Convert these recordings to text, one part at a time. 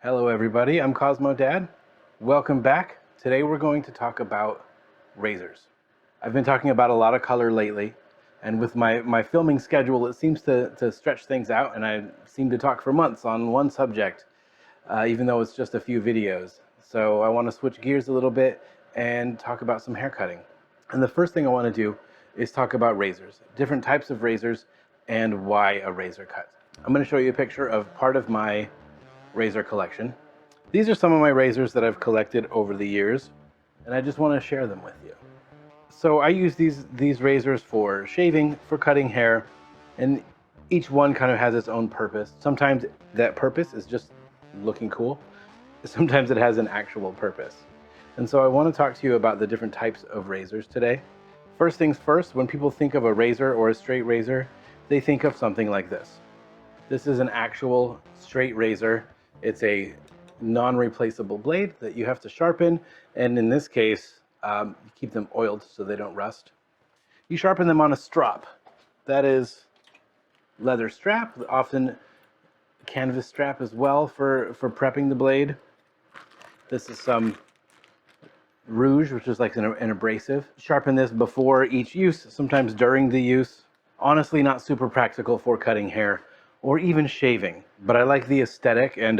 Hello everybody, I'm Cosmo Dad. Welcome back. Today we're going to talk about razors. I've been talking about a lot of color lately, and with my filming schedule it seems to stretch things out, and I seem to talk for months on one subject, even though it's just a few videos. So I want to switch gears a little bit and talk about some hair cutting. And the first thing I want to do is talk about razors, different types of razors, and why a razor cut. I'm going to show you a picture of part of my razor collection. These are some of my razors that I've collected over the years, and I just want to share them with you. So I use these razors for shaving, for cutting hair, and each one kind of has its own purpose. Sometimes that purpose is just looking cool. Sometimes it has an actual purpose. And so I want to talk to you about the different types of razors today. First things first, when people think of a razor or a straight razor, they think of something like this. This is an actual straight razor. It's a non-replaceable blade that you have to sharpen, and in this case, you keep them oiled so they don't rust. You sharpen them on a strop. That is leather strap, often canvas strap as well for prepping the blade. This is some rouge, which is like an abrasive. Sharpen this before each use, sometimes during the use. Honestly, not super practical for cutting hair or even shaving, but I like the aesthetic, and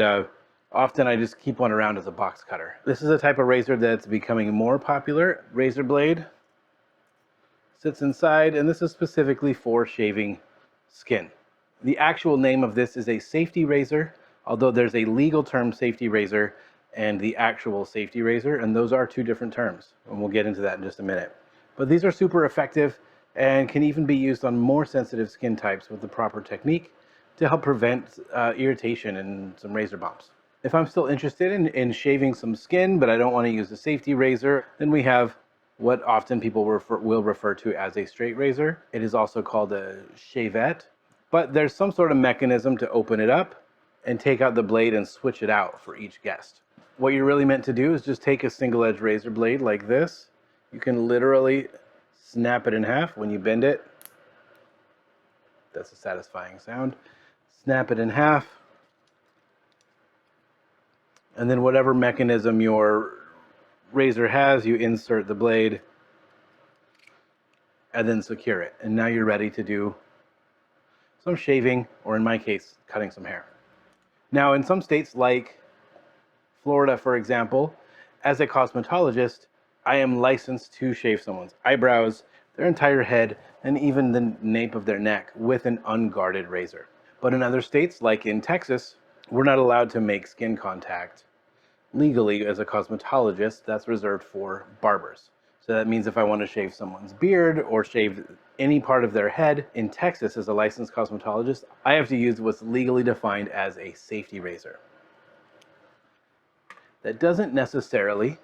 often I just keep one around as a box cutter. This is a type of razor that's becoming more popular. Razor blade sits inside, and this is specifically for shaving skin. The actual name of this is a safety razor, although there's a legal term safety razor and the actual safety razor, and those are two different terms, and we'll get into that in just a minute. But these are super effective and can even be used on more sensitive skin types with the proper technique to help prevent irritation and some razor bumps. If I'm still interested in shaving some skin, but I don't want to use a safety razor, then we have what often people will refer to as a straight razor. It is also called a shavette, but there's some sort of mechanism to open it up and take out the blade and switch it out for each guest. What you're really meant to do is just take a single edge razor blade like this. You can literally snap it in half when you bend it. That's a satisfying sound. Snap it in half, and then whatever mechanism your razor has, you insert the blade and then secure it. And now you're ready to do some shaving, or in my case, cutting some hair. Now, in some states like Florida, for example, as a cosmetologist, I am licensed to shave someone's eyebrows, their entire head, and even the nape of their neck with an unguarded razor. But in other states, like in Texas, we're not allowed to make skin contact legally as a cosmetologist. That's reserved for barbers. So that means if I want to shave someone's beard or shave any part of their head in Texas as a licensed cosmetologist, I have to use what's legally defined as a safety razor. That doesn't necessarily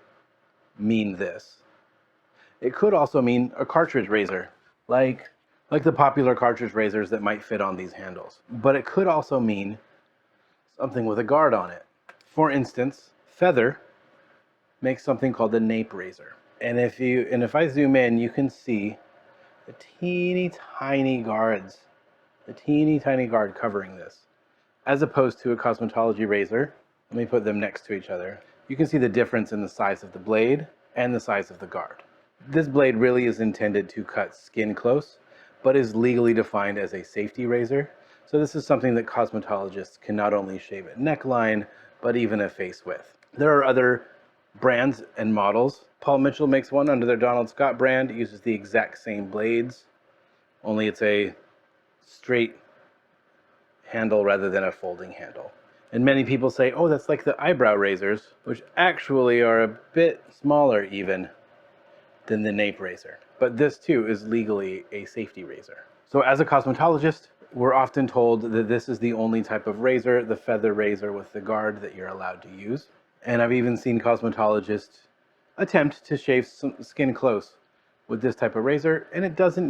mean this. It could also mean a cartridge razor, like the popular cartridge razors that might fit on these handles. But it could also mean something with a guard on it. For instance, Feather makes something called the Nape razor. And if I zoom in, you can see the teeny tiny guards, the teeny tiny guard covering this. As opposed to a cosmetology razor, let me put them next to each other. You can see the difference in the size of the blade and the size of the guard. This blade really is intended to cut skin close, but is legally defined as a safety razor. So this is something that cosmetologists can not only shave a neckline, but even a face with. There are other brands and models. Paul Mitchell makes one under their Donald Scott brand. It uses the exact same blades, only it's a straight handle rather than a folding handle. And many people say, oh, that's like the eyebrow razors, which actually are a bit smaller even than the Nape razor. But this too is legally a safety razor. So as a cosmetologist, we're often told that this is the only type of razor, the Feather razor with the guard, that you're allowed to use. And I've even seen cosmetologists attempt to shave some skin close with this type of razor, and it doesn't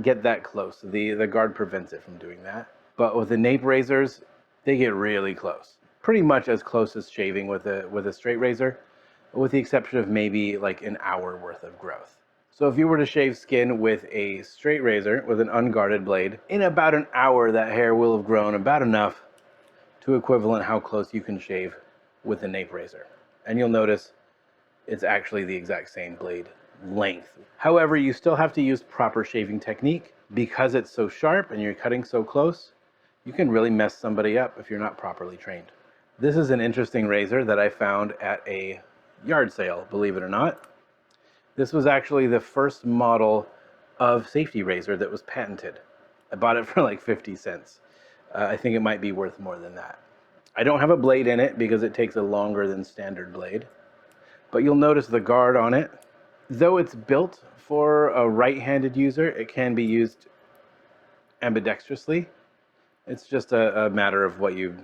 get that close. The guard prevents it from doing that. But with the Nape razors, they get really close. Pretty much as close as shaving with a straight razor, with the exception of maybe like an hour worth of growth. So if you were to shave skin with a straight razor with an unguarded blade, in about an hour that hair will have grown about enough to equivalent how close you can shave with a Nape razor. And you'll notice it's actually the exact same blade length. However, you still have to use proper shaving technique. Because it's so sharp and you're cutting so close, you can really mess somebody up if you're not properly trained. This is an interesting razor that I found at a yard sale, believe it or not. This was actually the first model of safety razor that was patented. I bought it for like 50 cents. I think it might be worth more than that. I don't have a blade in it because it takes a longer than standard blade, but you'll notice the guard on it. Though it's built for a right-handed user, it can be used ambidextrously. It's just a matter of what you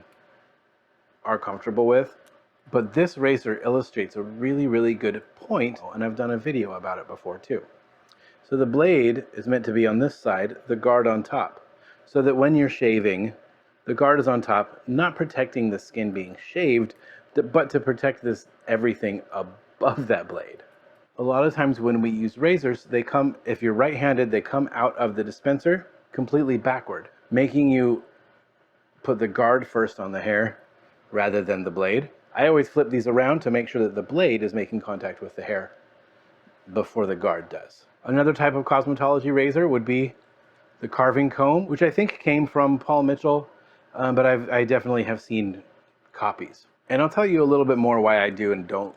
are comfortable with. But this razor illustrates a really, really good point, and I've done a video about it before too. So the blade is meant to be on this side, the guard on top, so that when you're shaving, the guard is on top, not protecting the skin being shaved, but to protect this everything above that blade. A lot of times when we use razors, they come, if you're right-handed, they come out of the dispenser completely backward, making you put the guard first on the hair rather than the blade. I always flip these around to make sure that the blade is making contact with the hair before the guard does. Another type of cosmetology razor would be the carving comb, which I think came from Paul Mitchell, but I definitely have seen copies. And I'll tell you a little bit more why I do and don't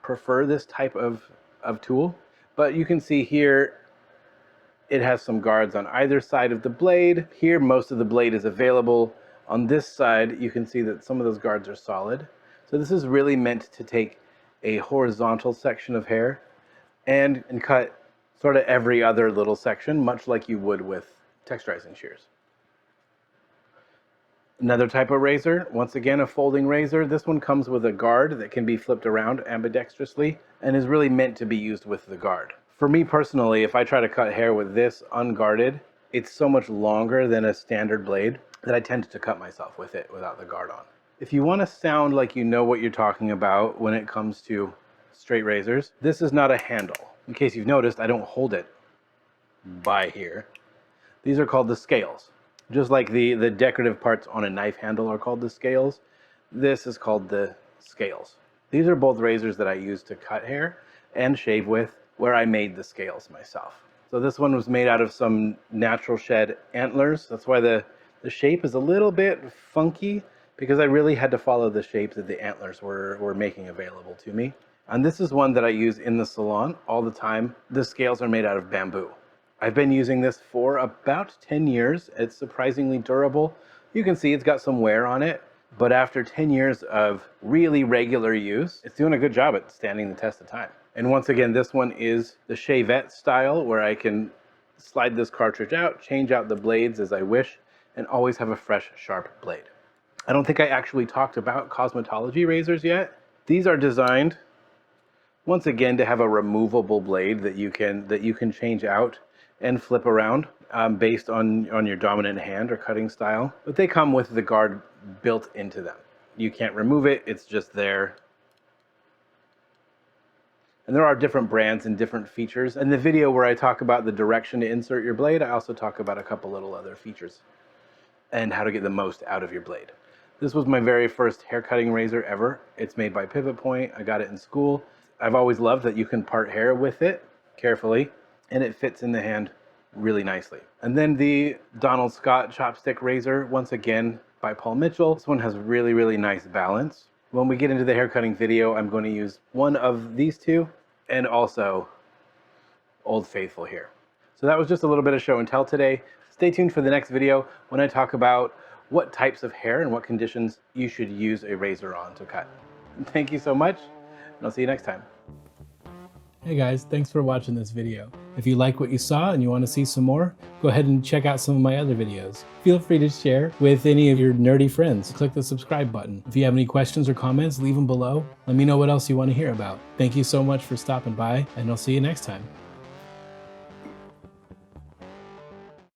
prefer this type of tool. But you can see here, it has some guards on either side of the blade. Here, most of the blade is available. On this side, you can see that some of those guards are solid. So this is really meant to take a horizontal section of hair and cut sort of every other little section, much like you would with texturizing shears. Another type of razor, once again a folding razor. This one comes with a guard that can be flipped around ambidextrously and is really meant to be used with the guard. For me personally, if I try to cut hair with this unguarded, it's so much longer than a standard blade that I tend to cut myself with it without the guard on. If you want to sound like you know what you're talking about when it comes to straight razors, this is not a handle. In case you've noticed, I don't hold it by here. These are called the scales. Just like the decorative parts on a knife handle are called the scales, this is called the scales. These are both razors that I use to cut hair and shave with, where I made the scales myself. So this one was made out of some natural shed antlers. That's why the shape is a little bit funky, because I really had to follow the shape that the antlers were making available to me. And this is one that I use in the salon all the time. The scales are made out of bamboo. I've been using this for about 10 years. It's surprisingly durable. You can see it's got some wear on it, but after 10 years of really regular use, it's doing a good job at standing the test of time. And once again, this one is the Shavettes style, where I can slide this cartridge out, change out the blades as I wish, and always have a fresh, sharp blade. I don't think I actually talked about cosmetology razors yet. These are designed, once again, to have a removable blade that you can change out and flip around based on your dominant hand or cutting style. But they come with the guard built into them. You can't remove it, it's just there. And there are different brands and different features. In the video where I talk about the direction to insert your blade, I also talk about a couple little other features and how to get the most out of your blade. This was my very first hair cutting razor ever. It's made by Pivot Point. I got it in school. I've always loved that you can part hair with it carefully, and it fits in the hand really nicely. And then the Donald Scott chopstick razor, once again by Paul Mitchell. This one has really, really nice balance. When we get into the hair cutting video, I'm going to use one of these two and also Old Faithful here. So that was just a little bit of show and tell today. Stay tuned for the next video when I talk about what types of hair and what conditions you should use a razor on to cut. Thank you so much, and I'll see you next time. Hey guys, thanks for watching this video. If you like what you saw and you want to see some more, go ahead and check out some of my other videos. Feel free to share with any of your nerdy friends. Click the subscribe button. If you have any questions or comments, leave them below. Let me know what else you want to hear about. Thank you so much for stopping by, and I'll see you next time.